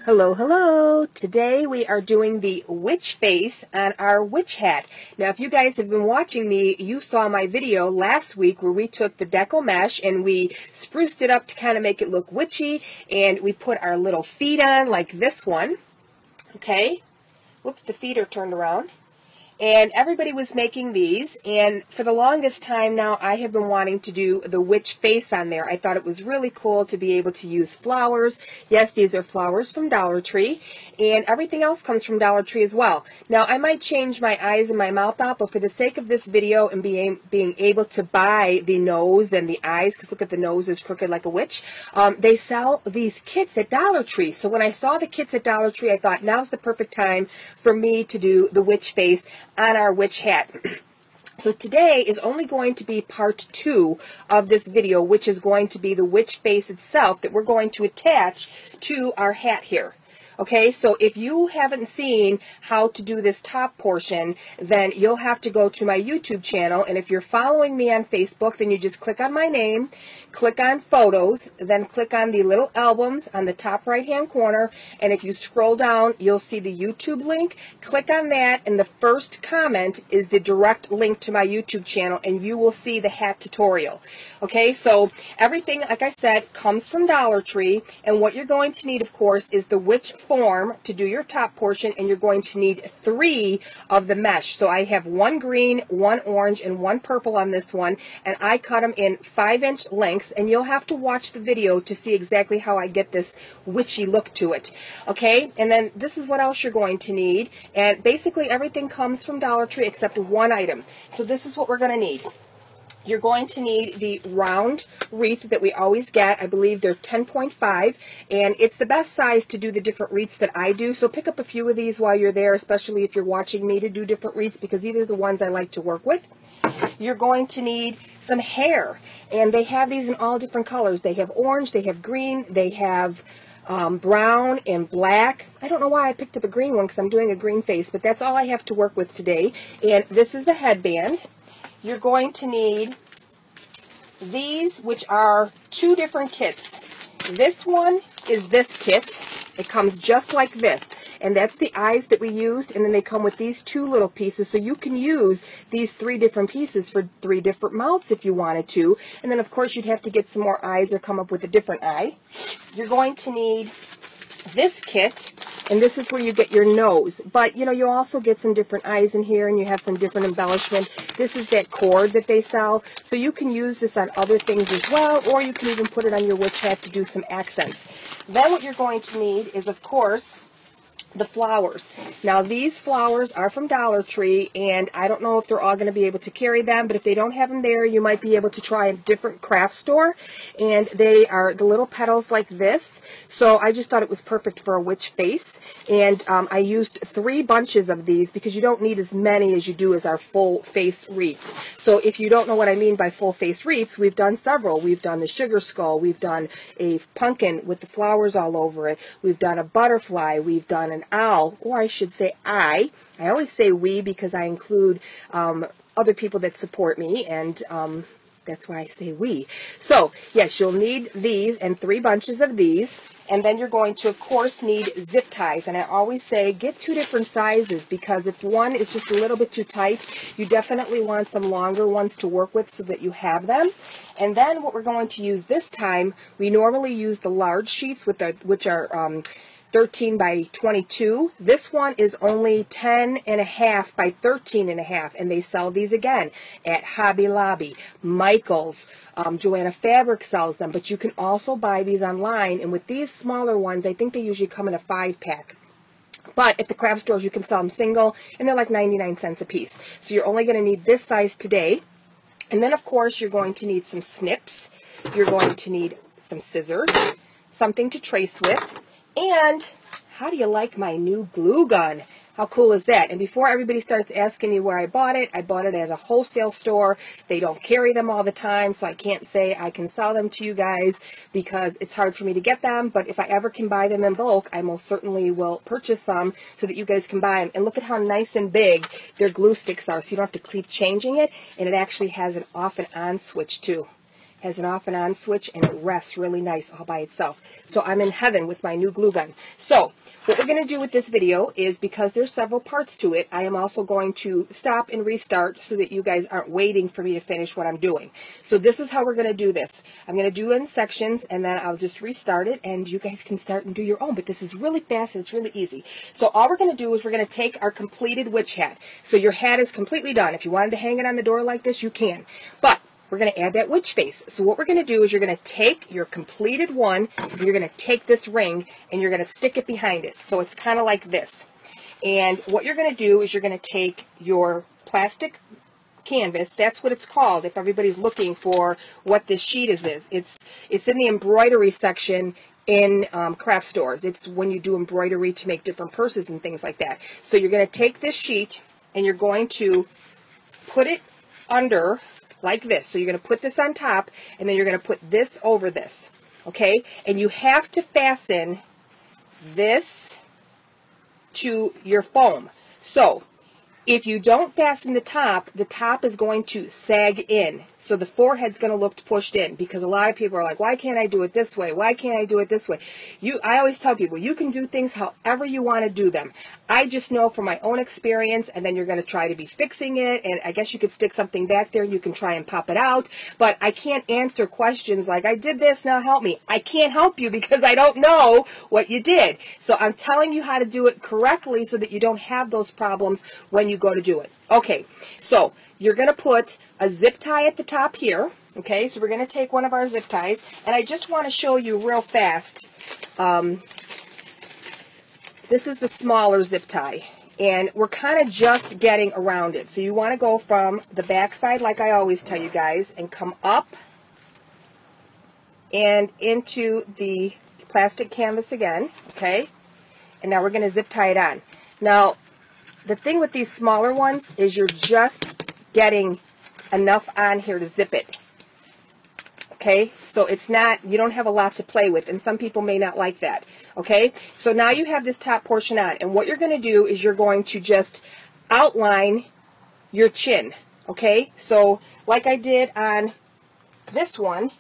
Hello, hello! Today we are doing the witch face on our witch hat. Now, if you guys have been watching me, you saw my video last week where we took the deco mesh and we spruced it up to kind of make it look witchy, and we put our little feet on like this one. Okay? Whoops, the feet are turned around. And everybody was making these, and for the longest time now I have been wanting to do the witch face on there. I thought it was really cool to be able to use flowers. Yes, these are flowers from Dollar Tree, and everything else comes from Dollar Tree as well. Now, I might change my eyes and my mouth out, but for the sake of this video and being able to buy the nose and the eyes, because look at the nose is crooked like a witch, they sell these kits at Dollar Tree. So when I saw the kits at Dollar Tree, I thought now's the perfect time for me to do the witch face on our witch hat. So today is only going to be part 2 of this video, which is going to be the witch face itself that we're going to attach to our hat here. Okay, so if you haven't seen how to do this top portion, then you'll have to go to my YouTube channel, and if you're following me on Facebook, then you just click on my name, click on photos, then click on the little albums on the top right hand corner, and if you scroll down, you'll see the YouTube link. Click on that, and the first comment is the direct link to my YouTube channel, and you will see the hat tutorial. Okay, so everything, like I said, comes from Dollar Tree, and what you're going to need, of course, is the witch form to do your top portion, and you're going to need 3 of the mesh. So I have 1 green, 1 orange, and 1 purple on this one, and I cut them in 5-inch lengths, and you'll have to watch the video to see exactly how I get this witchy look to it. Okay, and then this is what else you're going to need, and basically everything comes from Dollar Tree except 1 item. So this is what we're going to need. You're going to need the round wreath that we always get. I believe they're 10.5, and it's the best size to do the different wreaths that I do. So pick up a few of these while you're there, especially if you're watching me to do different wreaths, because these are the ones I like to work with. You're going to need some hair, and they have these in all different colors. They have orange, they have green, they have brown and black. I don't know why I picked up a green one because I'm doing a green face, but that's all I have to work with today. And this is the headband. You're going to need these, which are 2 different kits. This one is this kit. It comes just like this, and that's the eyes that we used, and then they come with these 2 little pieces, so you can use these 3 different pieces for 3 different mouths if you wanted to, and then of course you'd have to get some more eyes or come up with a different eye. You're going to need this kit, and this is where you get your nose, but you know, you also get some different eyes in here, and you have some different embellishment. This is that cord that they sell, so you can use this on other things as well, or you can even put it on your witch hat to do some accents. Then what you're going to need is, of course, the flowers. Now, these flowers are from Dollar Tree, and I don't know if they're all going to be able to carry them, but if they don't have them there, you might be able to try a different craft store, and they are the little petals like this. So I just thought it was perfect for a witch face, and I used 3 bunches of these because you don't need as many as you do as our full face wreaths. So if you don't know what I mean by full face wreaths, we've done several. We've done the sugar skull, we've done a pumpkin with the flowers all over it, we've done a butterfly, we've done an owl, or I should say I always say we because I include other people that support me, and that's why I say we. So yes, you'll need these and 3 bunches of these, and then you're going to of course need zip ties, and I always say get 2 different sizes, because if one is just a little bit too tight, you definitely want some longer ones to work with so that you have them. And then what we're going to use this time, we normally use the large sheets which are 13 by 22. This one is only 10.5 by 13.5, and they sell these again at Hobby Lobby, Michael's, Joanna Fabric sells them, but you can also buy these online, and with these smaller ones, I think they usually come in a 5-pack. But at the craft stores, you can sell them single, and they're like 99 cents a piece. So you're only going to need this size today. And then, of course, you're going to need some snips. You're going to need some scissors, something to trace with, and how do you like my new glue gun? How cool is that? And before everybody starts asking me where I bought it at a wholesale store. They don't carry them all the time, so I can't say I can sell them to you guys because it's hard for me to get them. But if I ever can buy them in bulk, I most certainly will purchase some so that you guys can buy them. And look at how nice and big their glue sticks are, so you don't have to keep changing it. And it actually has an off and on switch too. has an off and on switch, and it rests really nice all by itself. So I'm in heaven with my new glue gun. So what we're going to do with this video is, because there's several parts to it, I am also going to stop and restart so that you guys aren't waiting for me to finish what I'm doing. So this is how we're going to do this. I'm going to do it in sections, and then I'll just restart it, and you guys can start and do your own. But this is really fast, and it's really easy. So all we're going to do is we're going to take our completed witch hat. So your hat is completely done. If you wanted to hang it on the door like this, you can. But we're going to add that witch face. So what we're going to do is you're going to take your completed one, and you're going to take this ring, and you're going to stick it behind it. So it's kind of like this. And what you're going to do is you're going to take your plastic canvas. That's what it's called if everybody's looking for what this sheet is. It's in the embroidery section in craft stores. It's when you do embroidery to make different purses and things like that. So you're going to take this sheet, and you're going to put it under like this. So you're going to put this on top, and then you're going to put this over this, okay? And you have to fasten this to your foam. So if you don't fasten the top is going to sag in. So the forehead's going to look pushed in, because a lot of people are like, why can't I do it this way? Why can't I do it this way? I always tell people, you can do things however you want to do them. I just know from my own experience, and then you're going to try to be fixing it, and I guess you could stick something back there, you can try and pop it out, but I can't answer questions like, I did this, now help me. I can't help you because I don't know what you did. So I'm telling you how to do it correctly so that you don't have those problems when you go to do it. Okay, so you're going to put a zip tie at the top here. Okay, so we're going to take one of our zip ties, and I just want to show you real fast. This is the smaller zip tie, and we're kind of just getting around it. So you want to go from the back side, like I always tell you guys, and come up and into the plastic canvas again. Okay, and now we're going to zip tie it on. Now, the thing with these smaller ones is you're just getting enough on here to zip it. Okay, so it's not, you don't have a lot to play with, and some people may not like that. Okay, so now you have this top portion on, and what you're going to do is you're going to just outline your chin. Okay, so like I did on this one,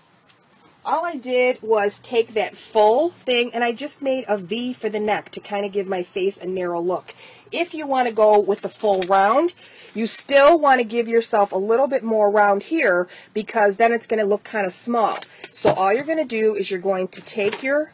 all I did was take that full thing, and I just made a V for the neck to kind of give my face a narrow look. If you want to go with the full round, you still want to give yourself a little bit more round here, because then it's going to look kind of small. So all you're going to do is you're going to take your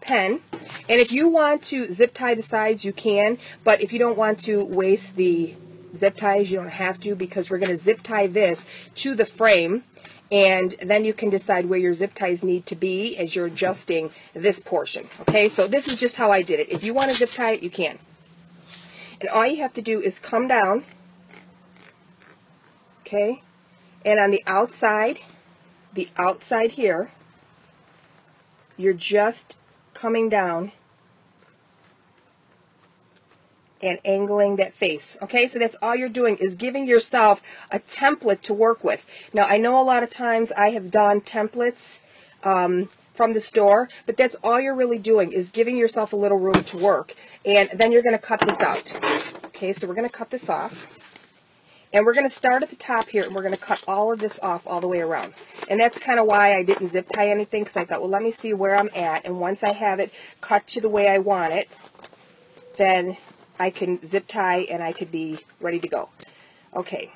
pen, and if you want to zip tie the sides, you can, but if you don't want to waste the zip ties, you don't have to, because we're going to zip tie this to the frame, and then you can decide where your zip ties need to be as you're adjusting this portion. Okay, so this is just how I did it. If you want to zip tie it, you can. And all you have to do is come down, okay, and on the outside here, you're just coming down and angling that face. Okay, so that's all you're doing, is giving yourself a template to work with. Now, I know a lot of times I have done templates from the store, but that's all you're really doing, is giving yourself a little room to work. And then you're going to cut this out. Okay, so we're going to cut this off. And we're going to start at the top here, and we're going to cut all of this off all the way around. And that's kind of why I didn't zip tie anything, because I thought, well, let me see where I'm at. And once I have it cut to the way I want it, then I can zip tie and I could be ready to go. Okay.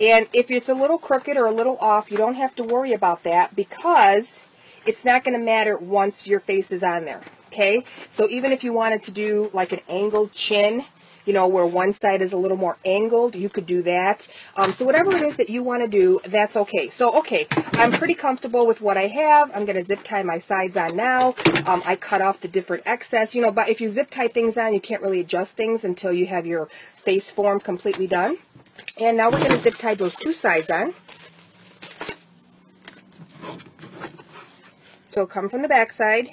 And if it's a little crooked or a little off, you don't have to worry about that, because it's not going to matter once your face is on there. Okay, so even if you wanted to do like an angled chin, you know, where one side is a little more angled, you could do that. So whatever it is that you want to do, that's okay. So, okay, I'm pretty comfortable with what I have. I'm going to zip tie my sides on now. I cut off the different excess, you know, but if you zip tie things on, you can't really adjust things until you have your face form completely done. And now we're going to zip tie those two sides on. So come from the back side.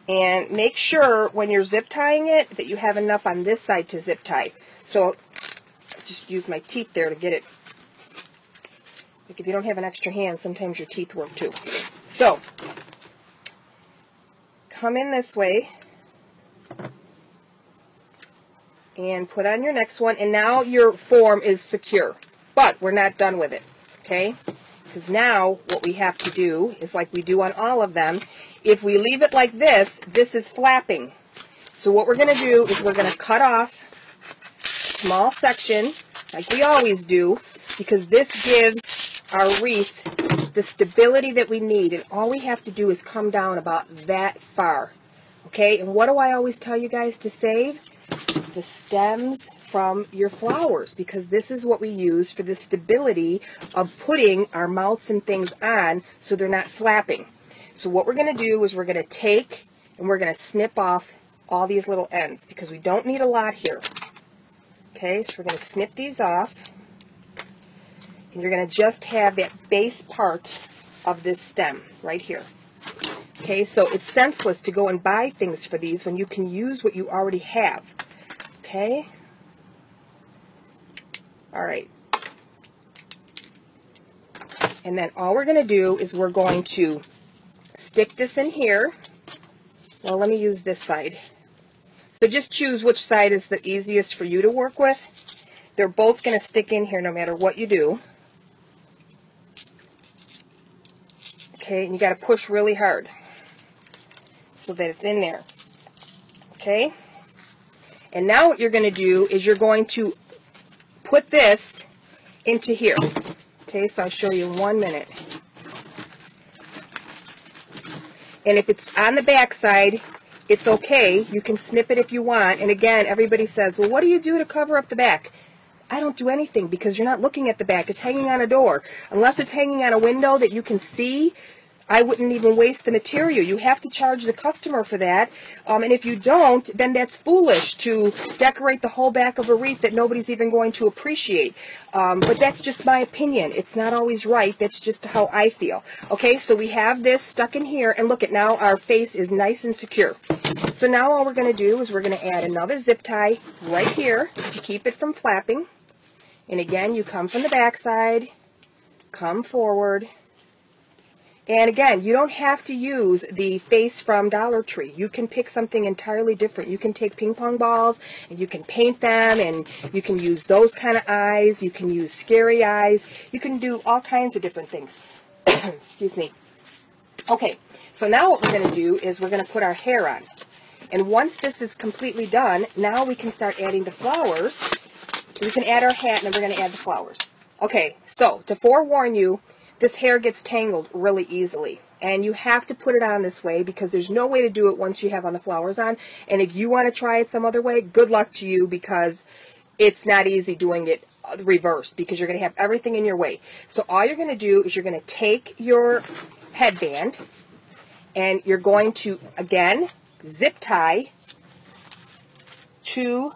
And make sure when you're zip tying it that you have enough on this side to zip tie. So just use my teeth there to get it. Like if you don't have an extra hand, sometimes your teeth work too. So come in this way and put on your next one, and now your form is secure. But we're not done with it, okay? Because now what we have to do is like we do on all of them. If we leave it like this, this is flapping. So what we're going to do is we're going to cut off a small section like we always do, because this gives our wreath the stability that we need, and all we have to do is come down about that far. Okay, and what do I always tell you guys to save? The stems from your flowers, because this is what we use for the stability of putting our mounts and things on so they're not flapping. So what we're going to do is we're going to take and we're going to snip off all these little ends, because we don't need a lot here. Okay, so we're going to snip these off, and you're going to just have that base part of this stem right here. Okay, so it's senseless to go and buy things for these when you can use what you already have. Okay, all right, and then all we're going to do is we're going to stick this in here. Well, let me use this side. So just choose which side is the easiest for you to work with. They're both going to stick in here no matter what you do. Okay, and you got to push really hard so that it's in there. Okay, and now what you're going to do is you're going to put this into here. Okay, so I'll show you in 1 minute. And if it's on the back side, it's okay. You can snip it if you want. And again, everybody says, well, what do you do to cover up the back? I don't do anything, because you're not looking at the back. It's hanging on a door. Unless it's hanging on a window that you can see, I wouldn't even waste the material. You have to charge the customer for that. And if you don't, then that's foolish to decorate the whole back of a wreath that nobody's even going to appreciate. But that's just my opinion. It's not always right. That's just how I feel. Okay, so we have this stuck in here, and look at now our face is nice and secure. So now all we're going to do is we're going to add another zip tie right here to keep it from flapping. And again, you come from the back side, come forward. And again, you don't have to use the face from Dollar Tree. You can pick something entirely different. You can take ping pong balls and you can paint them, and you can use those kind of eyes. You can use scary eyes. You can do all kinds of different things. Excuse me. Okay, so now what we're going to do is we're going to put our hair on. And once this is completely done, now we can start adding the flowers. We can add our hat, and then we're going to add the flowers. Okay, so to forewarn you, this hair gets tangled really easily, and you have to put it on this way because there's no way to do it once you have on the flowers on. And if you want to try it some other way, good luck to you, because it's not easy doing it reversed, because you're going to have everything in your way. So all you're going to do is you're going to take your headband and you're going to, again, zip tie to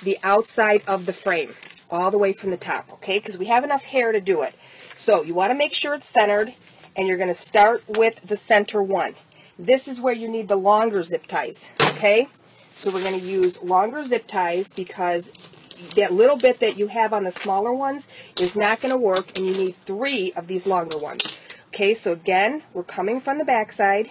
the outside of the frame, all the way from the top, okay? Because we have enough hair to do it. So you want to make sure it's centered, and you're going to start with the center one. This is where you need the longer zip ties, okay? So we're going to use longer zip ties, because that little bit that you have on the smaller ones is not going to work, and you need 3 of these longer ones. Okay, so again, we're coming from the back side.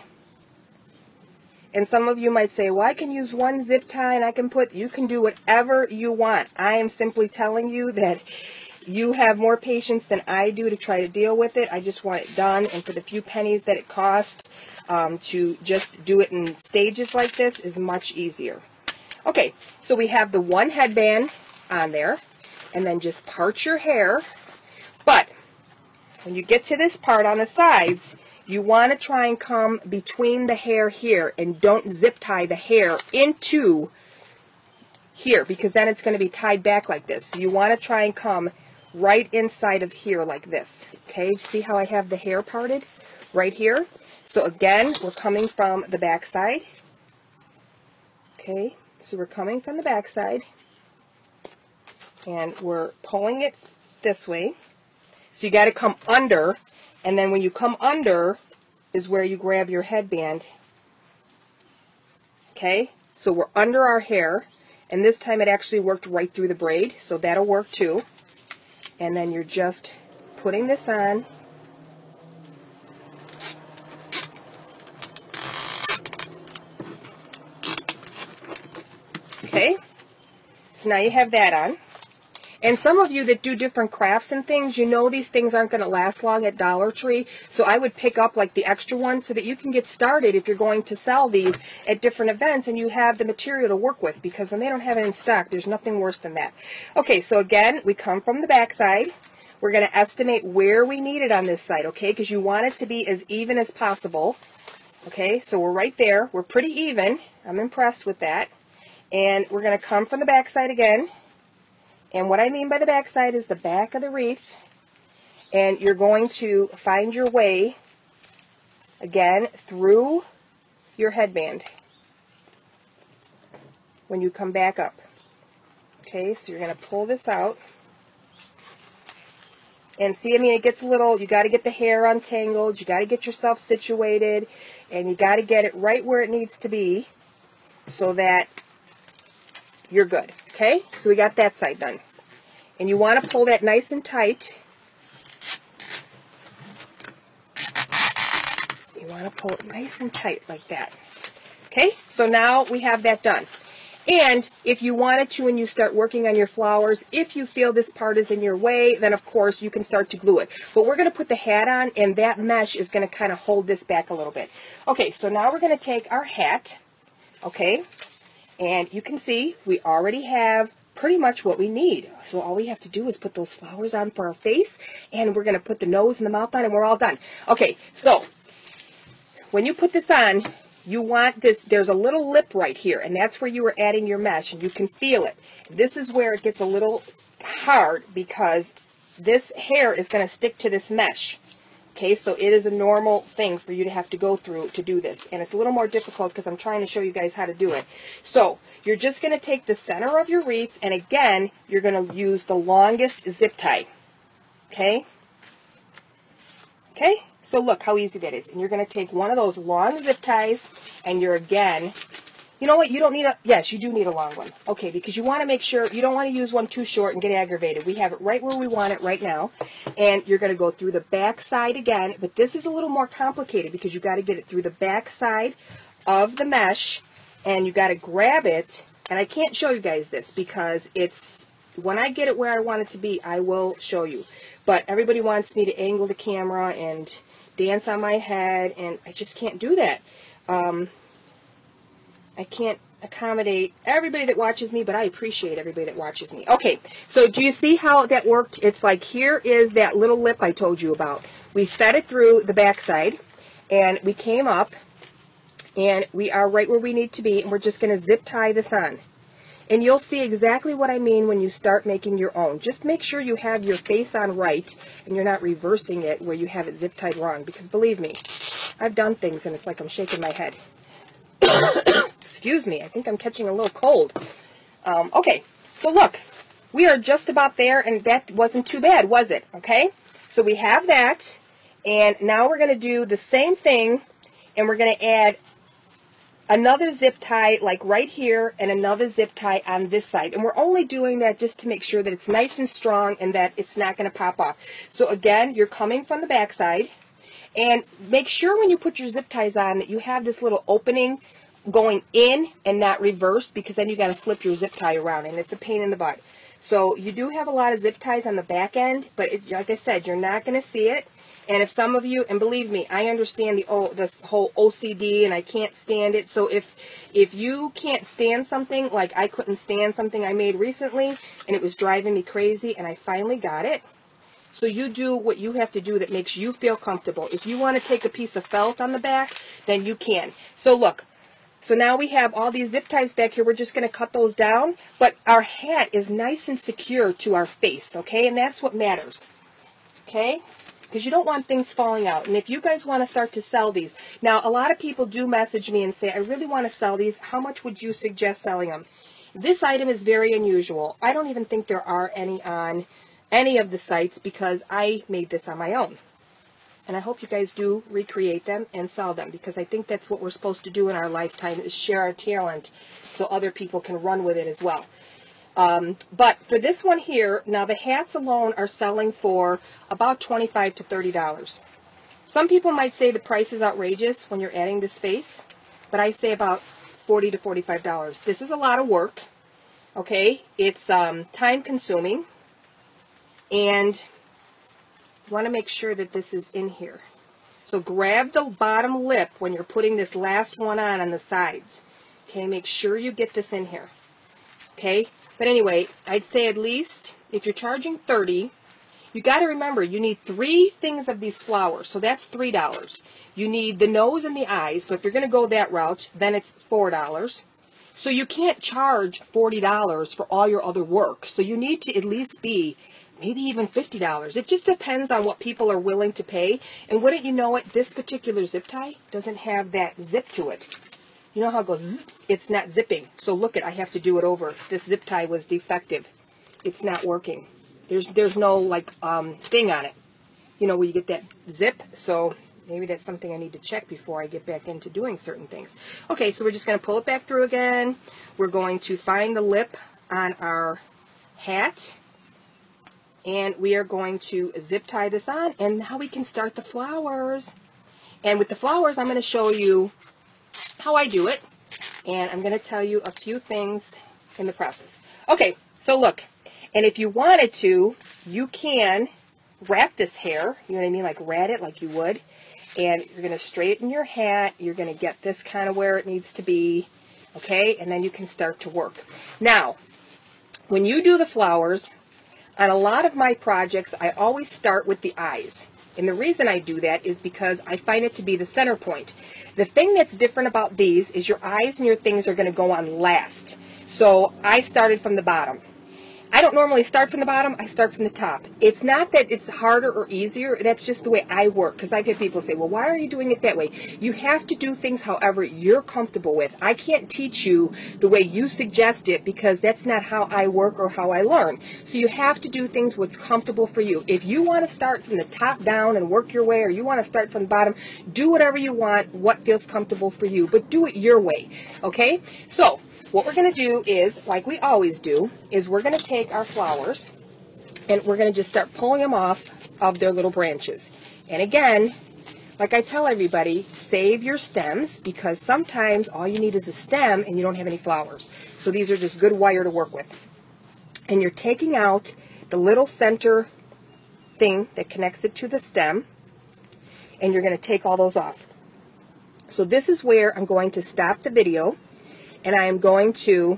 And some of you might say, well, I can use one zip tie and I can put, you can do whatever you want. I am simply telling you that you have more patience than I do to try to deal with it. I just want it done, and for the few pennies that it costs to just do it in stages like this is much easier. Okay, so we have the one headband on there, and then just part your hair. But when you get to this part on the sides, you want to try and come between the hair here, and don't zip tie the hair into here, because then it's going to be tied back like this. So you want to try and come right inside of here like this. Okay, see how I have the hair parted right here? So again, we're coming from the back side. Okay, so we're coming from the back side, and we're pulling it this way. So you got to come under, and then when you come under is where you grab your headband. Okay, so we're under our hair, and this time it actually worked right through the braid, so that'll work too. And then you're just putting this on. Okay, so now you have that on. And some of you that do different crafts and things, you know these things aren't going to last long at Dollar Tree. So I would pick up like the extra ones so that you can get started if you're going to sell these at different events and you have the material to work with. Because when they don't have it in stock, there's nothing worse than that. Okay, so again, we come from the back side. We're going to estimate where we need it on this side, okay? Because you want it to be as even as possible. Okay, so we're right there. We're pretty even. I'm impressed with that. And we're going to come from the back side again. And what I mean by the back side is the back of the wreath. And you're going to find your way, again, through your headband when you come back up. Okay, so you're going to pull this out. And see, I mean, it gets a little, you got to get the hair untangled, you got to get yourself situated, and you got to get it right where it needs to be so that you're good. Okay, so we got that side done. And you want to pull that nice and tight. You want to pull it nice and tight like that. Okay, so now we have that done. And if you wanted to, when you start working on your flowers, if you feel this part is in your way, then of course you can start to glue it. But we're going to put the hat on, and that mesh is going to kind of hold this back a little bit. Okay, so now we're going to take our hat, okay, and you can see we already have pretty much what we need. So all we have to do is put those flowers on for our face, and we're going to put the nose and the mouth on, and we're all done. Okay, so when you put this on, you want this, there's a little lip right here, and that's where you were adding your mesh, and you can feel it. This is where it gets a little hard because this hair is going to stick to this mesh. Okay, so it is a normal thing for you to have to go through to do this. And it's a little more difficult because I'm trying to show you guys how to do it. So you're just going to take the center of your wreath, and again, you're going to use the longest zip tie. Okay? Okay? So look how easy that is. And you're going to take one of those long zip ties, and you're again, you know what, you don't need a, yes, you do need a long one. Okay, because you want to make sure, you don't want to use one too short and get aggravated. We have it right where we want it right now. And you're going to go through the back side again, but this is a little more complicated because you got to get it through the back side of the mesh, and you got to grab it. And I can't show you guys this because it's, when I get it where I want it to be, I will show you. But everybody wants me to angle the camera and dance on my head, and I just can't do that. I can't accommodate everybody that watches me, but I appreciate everybody that watches me. Okay, so do you see how that worked? It's like, here is that little lip I told you about. We fed it through the back side, and we came up, and we are right where we need to be, and we're just going to zip tie this on. And you'll see exactly what I mean when you start making your own. Just make sure you have your face on right, and you're not reversing it where you have it zip tied wrong, because believe me, I've done things, and it's like I'm shaking my head. Excuse me, I think I'm catching a little cold. Okay, so look, we are just about there, and that wasn't too bad, was it? Okay, so we have that, and now we're going to do the same thing, and we're going to add another zip tie like right here and another zip tie on this side. And we're only doing that just to make sure that it's nice and strong and that it's not going to pop off. So again, you're coming from the back side, and make sure when you put your zip ties on that you have this little opening going in and not reversed, because then you got to flip your zip tie around, and it's a pain in the butt. So you do have a lot of zip ties on the back end, but like I said, you're not going to see it. And if some of you, and believe me, I understand this whole OCD, and I can't stand it. So if you can't stand something, like I couldn't stand something I made recently, and it was driving me crazy, and I finally got it. So you do what you have to do that makes you feel comfortable. If you want to take a piece of felt on the back, then you can. So look. So now we have all these zip ties back here. We're just going to cut those down. But our hat is nice and secure to our face, okay? And that's what matters, okay? Because you don't want things falling out. And if you guys want to start to sell these. Now, a lot of people do message me and say, I really want to sell these. How much would you suggest selling them? This item is very unusual. I don't even think there are any on any of the sites because I made this on my own. And I hope you guys do recreate them and sell them, because I think that's what we're supposed to do in our lifetime, is share our talent so other people can run with it as well. But for this one here, now the hats alone are selling for about $25 to $30. Some people might say the price is outrageous when you're adding this face, but I say about $40 to $45. This is a lot of work. Okay, it's time consuming, and you want to make sure that this is in here. So grab the bottom lip when you're putting this last one on the sides. Okay, make sure you get this in here. Okay, but anyway, I'd say at least if you're charging $30, you got to remember you need 3 things of these flowers, so that's $3. You need the nose and the eyes, so if you're going to go that route, then it's $4. So you can't charge $40 for all your other work. So you need to at least be maybe even $50. It just depends on what people are willing to pay. And wouldn't you know it, this particular zip tie doesn't have that zip to it. You know how it goes zip? It's not zipping. So look it, I have to do it over. This zip tie was defective. It's not working. There's no like thing on it. You know, where you get that zip. So maybe that's something I need to check before I get back into doing certain things. Okay, so we're just going to pull it back through again. We're going to find the lip on our hat. And we are going to zip tie this on. And now we can start the flowers. And with the flowers, I'm going to show you how I do it. And I'm going to tell you a few things in the process. Okay, so look. And if you wanted to, you can wrap this hair. You know what I mean? Like rat it like you would. And you're going to straighten your hat. You're going to get this kind of where it needs to be. Okay? And then you can start to work. Now, when you do the flowers, on a lot of my projects, I always start with the eyes. And the reason I do that is because I find it to be the center point. The thing that's different about these is your eyes and your things are going to go on last. So I started from the bottom. I don't normally start from the bottom, I start from the top. It's not that it's harder or easier, that's just the way I work. Because I get people say, well, why are you doing it that way? You have to do things however you're comfortable with. I can't teach you the way you suggest it because that's not how I work or how I learn. So you have to do things what's comfortable for you. If you want to start from the top down and work your way, or you want to start from the bottom, do whatever you want, what feels comfortable for you. But do it your way, okay? So what we're going to do is, like we always do, is we're going to take our flowers and we're going to just start pulling them off of their little branches. And again, like I tell everybody, save your stems because sometimes all you need is a stem and you don't have any flowers. So these are just good wire to work with. And you're taking out the little center thing that connects it to the stem, and you're going to take all those off. So this is where I'm going to stop the video. And I am going to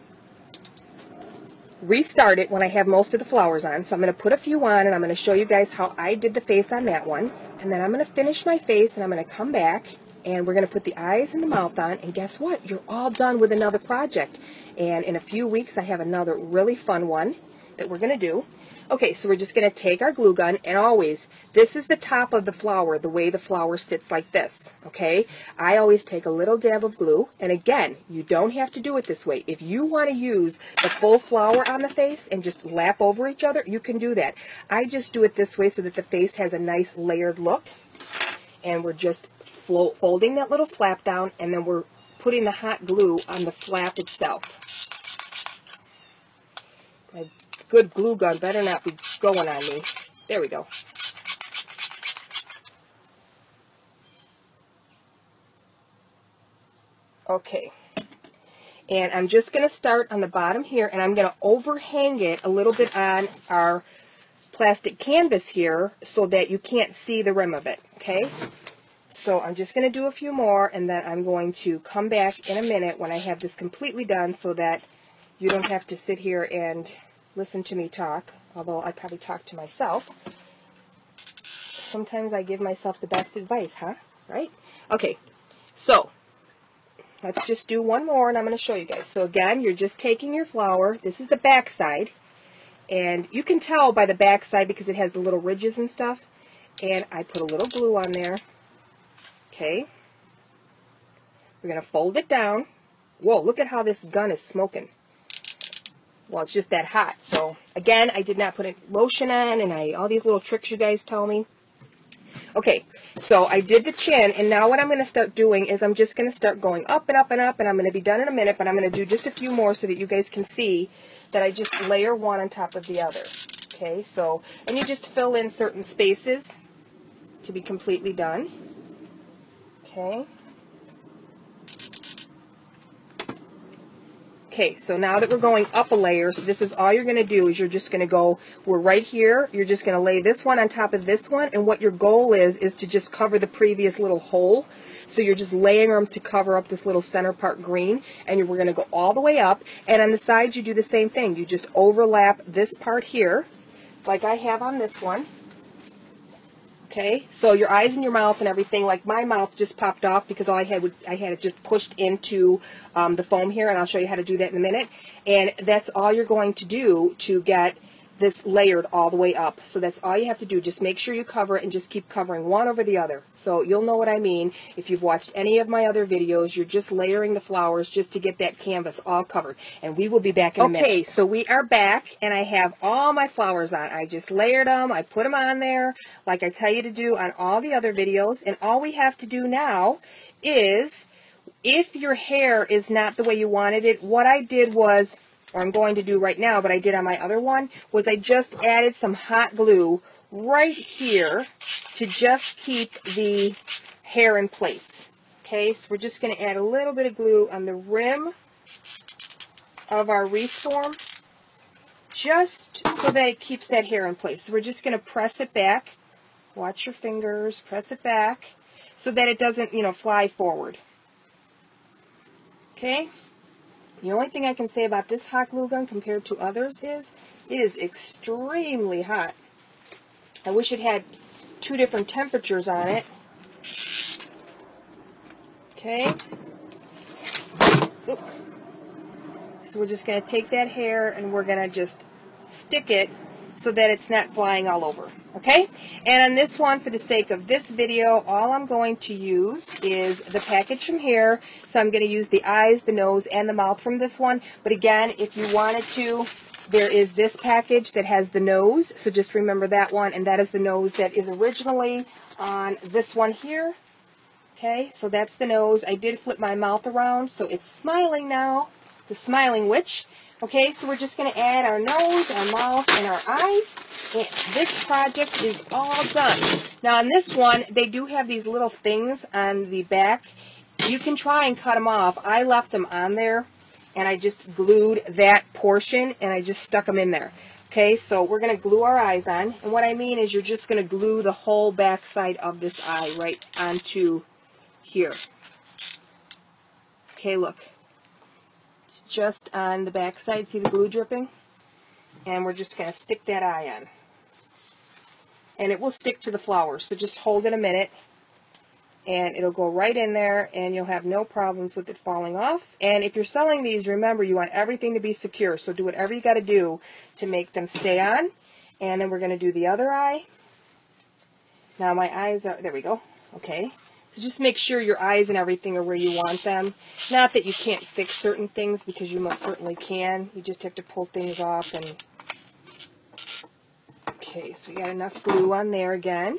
restart it when I have most of the flowers on. So I'm going to put a few on, and I'm going to show you guys how I did the face on that one. And then I'm going to finish my face, and I'm going to come back, and we're going to put the eyes and the mouth on. And guess what? You're all done with another project. And in a few weeks, I have another really fun one that we're going to do. Okay, so we're just going to take our glue gun, and always, this is the top of the flower, the way the flower sits like this, okay? I always take a little dab of glue, and again, you don't have to do it this way. If you want to use the full flower on the face and just lap over each other, you can do that. I just do it this way so that the face has a nice layered look, and we're just folding that little flap down, and then we're putting the hot glue on the flap itself. My good glue gun better not be going on me. There we go. Okay. And I'm just going to start on the bottom here, and I'm going to overhang it a little bit on our plastic canvas here so that you can't see the rim of it, okay? So I'm just going to do a few more, and then I'm going to come back in a minute when I have this completely done so that you don't have to sit here and listen to me talk, although I probably talk to myself. Sometimes I give myself the best advice, huh? Right? Okay, so let's just do one more, and I'm going to show you guys. So again, you're just taking your flower. This is the back side, and you can tell by the back side because it has the little ridges and stuff. And I put a little glue on there. Okay. We're going to fold it down. Whoa, look at how this gun is smoking. Well, it's just that hot. So again, I did not put any lotion on, and all these little tricks you guys tell me. Okay, so I did the chin, and now what I'm going to start doing is I'm just going to start going up and up and up, and I'm going to be done in a minute, but I'm going to do just a few more so that you guys can see that I just layer one on top of the other. Okay, so, and you just fill in certain spaces to be completely done. Okay. Okay, so now that we're going up a layer, so this is all you're going to do is you're just going to go, we're right here, you're just going to lay this one on top of this one, and what your goal is to just cover the previous little hole. So you're just laying them to cover up this little center part green, and we're going to go all the way up, and on the sides you do the same thing. You just overlap this part here, like I have on this one. Okay, so your eyes and your mouth and everything, like my mouth just popped off because all I had it just pushed into the foam here, and I'll show you how to do that in a minute. And that's all you're going to do to get this layered all the way up. So that's all you have to do. Just make sure you cover it and just keep covering one over the other. So you'll know what I mean. If you've watched any of my other videos, you're just layering the flowers just to get that canvas all covered. And we will be back in a minute. Okay, so we are back, and I have all my flowers on. I just layered them. I put them on there like I tell you to do on all the other videos. And all we have to do now is, if your hair is not the way you wanted it, what I did was, or I'm going to do right now, but I did on my other one, was I just added some hot glue right here to just keep the hair in place. Okay, so we're just going to add a little bit of glue on the rim of our wreath form, just so that it keeps that hair in place. So we're just going to press it back. Watch your fingers, press it back, so that it doesn't, fly forward. Okay? The only thing I can say about this hot glue gun compared to others is, it is extremely hot. I wish it had 2 different temperatures on it. Okay. Oop. So we're just going to take that hair and we're going to just stick it so that it's not flying all over. Okay? And on this one, for the sake of this video, all I'm going to use is the package from here. So I'm going to use the eyes, the nose, and the mouth from this one. But again, if you wanted to, there is this package that has the nose. So just remember that one. And that is the nose that is originally on this one here. Okay? So that's the nose. I did flip my mouth around, so it's smiling now. The smiling witch. Okay, so we're just going to add our nose, our mouth, and our eyes. And this project is all done. Now on this one, they do have these little things on the back. You can try and cut them off. I left them on there, and I just glued that portion, and I just stuck them in there. Okay, so we're going to glue our eyes on. And what I mean is you're just going to glue the whole back side of this eye right onto here. Okay, look. Just on the back side, see the glue dripping? And we're just going to stick that eye on. And it will stick to the flower, so just hold it a minute, and it'll go right in there, and you'll have no problems with it falling off. And if you're selling these, remember, you want everything to be secure, so do whatever you got to do to make them stay on. And then we're going to do the other eye. Now my eyes are, there we go, okay. So just make sure your eyes and everything are where you want them. Not that you can't fix certain things, because you most certainly can. You just have to pull things off. And okay, so we got enough glue on there again.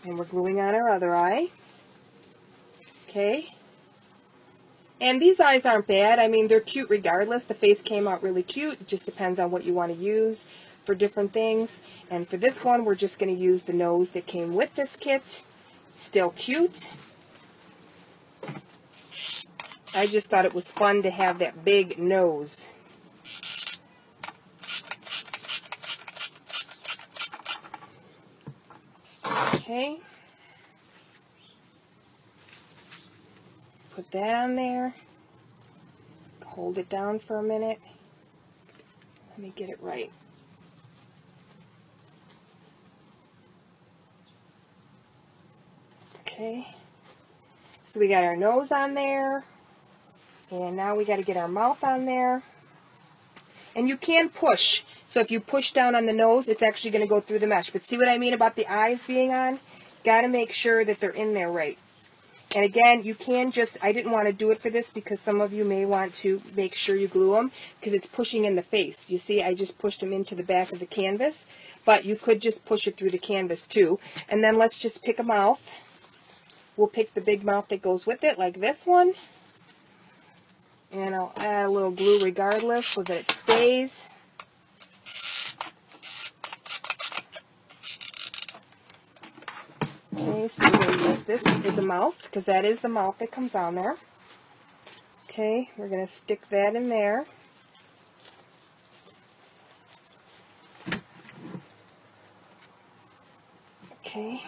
And we're gluing on our other eye. Okay. And these eyes aren't bad. I mean, they're cute regardless. The face came out really cute. It just depends on what you want to use for different things. And for this one, we're just going to use the nose that came with this kit. Still cute. I just thought it was fun to have that big nose. Okay. Put that on there. Hold it down for a minute. Let me get it right. Okay, so we got our nose on there, and now we got to get our mouth on there. And you can push, so if you push down on the nose, it's actually going to go through the mesh. But see what I mean about the eyes being on? Got to make sure that they're in there right. And again, you can just, I didn't want to do it for this because some of you may want to make sure you glue them because it's pushing in the face. You see, I just pushed them into the back of the canvas, but you could just push it through the canvas too. And then let's just pick a mouth. We'll pick the big mouth that goes with it, like this one. And I'll add a little glue regardless so that it stays. Okay, so we're going to use this as a mouth, because that is the mouth that comes on there. Okay, we're going to stick that in there. Okay,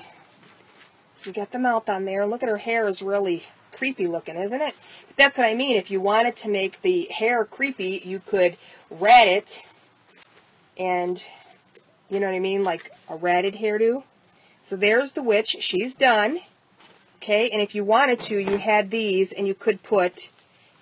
so we got the mouth on there. Look at her hair is really creepy looking, isn't it? But that's what I mean. If you wanted to make the hair creepy, you could rat it and, you know what I mean, like a ratted hairdo. So there's the witch. She's done. Okay, and if you wanted to, you had these, and you could put,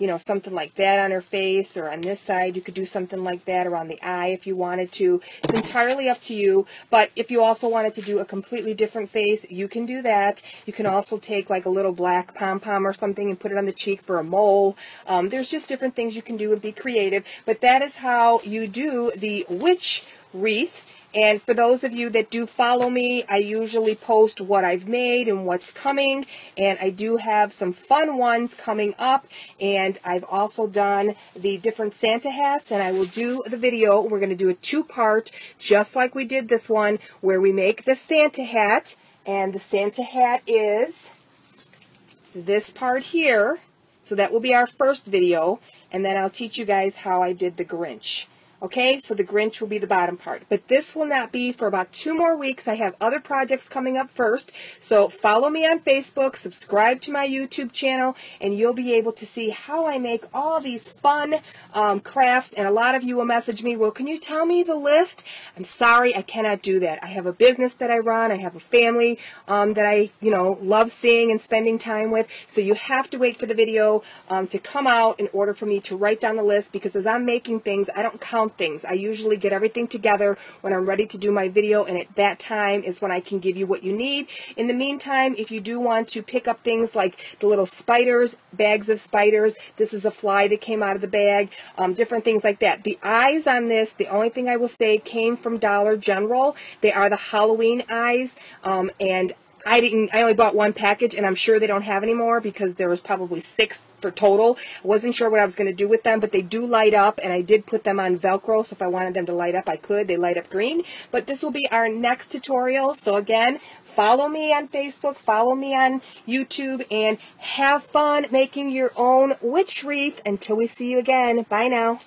you know, something like that on her face, or on this side, you could do something like that around the eye if you wanted to. It's entirely up to you, but if you also wanted to do a completely different face, you can do that. You can also take like a little black pom-pom or something and put it on the cheek for a mole. There's just different things you can do and be creative, but that is how you do the witch wreath. And for those of you that do follow me, I usually post what I've made and what's coming. And I do have some fun ones coming up. And I've also done the different Santa hats. And I will do the video. We're going to do a two-part, just like we did this one, where we make the Santa hat. And the Santa hat is this part here. So that will be our first video. And then I'll teach you guys how I did the Grinch. Okay, so the Grinch will be the bottom part. But this will not be for about 2 more weeks. I have other projects coming up first. So follow me on Facebook, subscribe to my YouTube channel, and you'll be able to see how I make all these fun crafts. And a lot of you will message me, well, can you tell me the list? I'm sorry, I cannot do that. I have a business that I run. I have a family that I, you know, love seeing and spending time with. So you have to wait for the video to come out in order for me to write down the list, because as I'm making things, I don't count things. I usually get everything together when I'm ready to do my video, and at that time is when I can give you what you need. In the meantime, if you do want to pick up things like the little spiders, bags of spiders, this is a fly that came out of the bag, different things like that. The eyes on this, the only thing I will say, came from Dollar General. They are the Halloween eyes, and I only bought one package, and I'm sure they don't have any more because there was probably 6 for total. I wasn't sure what I was going to do with them, but they do light up, and I did put them on Velcro, so if I wanted them to light up, I could. They light up green. But this will be our next tutorial. So again, follow me on Facebook, follow me on YouTube, and have fun making your own witch wreath. Until we see you again, bye now.